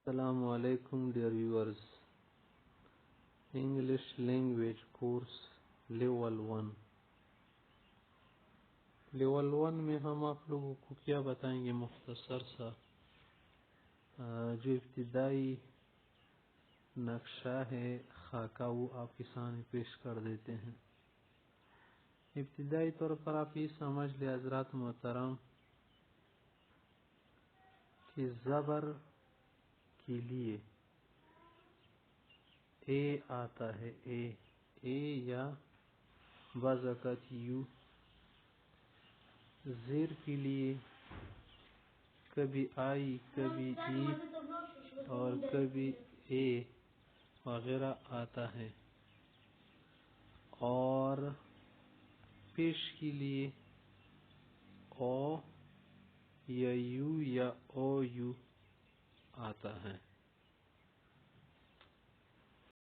السلام علیکم dear viewers, English language course level 1 میں ہم آپ لوگوں کو کیا بتائیں گے؟ مختصر سا جو ابتدائی نقشہ ہے خاکہ وہ آپ کے سامنے پیش کر دیتے ہیں۔ ابتدائی طور پر آپ یہ سمجھ لیں حضرات محترم کہ زبر کے لیے اے آتا ہے، اے یا بذکت یو۔ زیر کے لیے کبھی آئی، کبھی ای اور کبھی اے وغیرہ آتا ہے، اور پیش کے لیے او یا یو یا او یو آتا ہے۔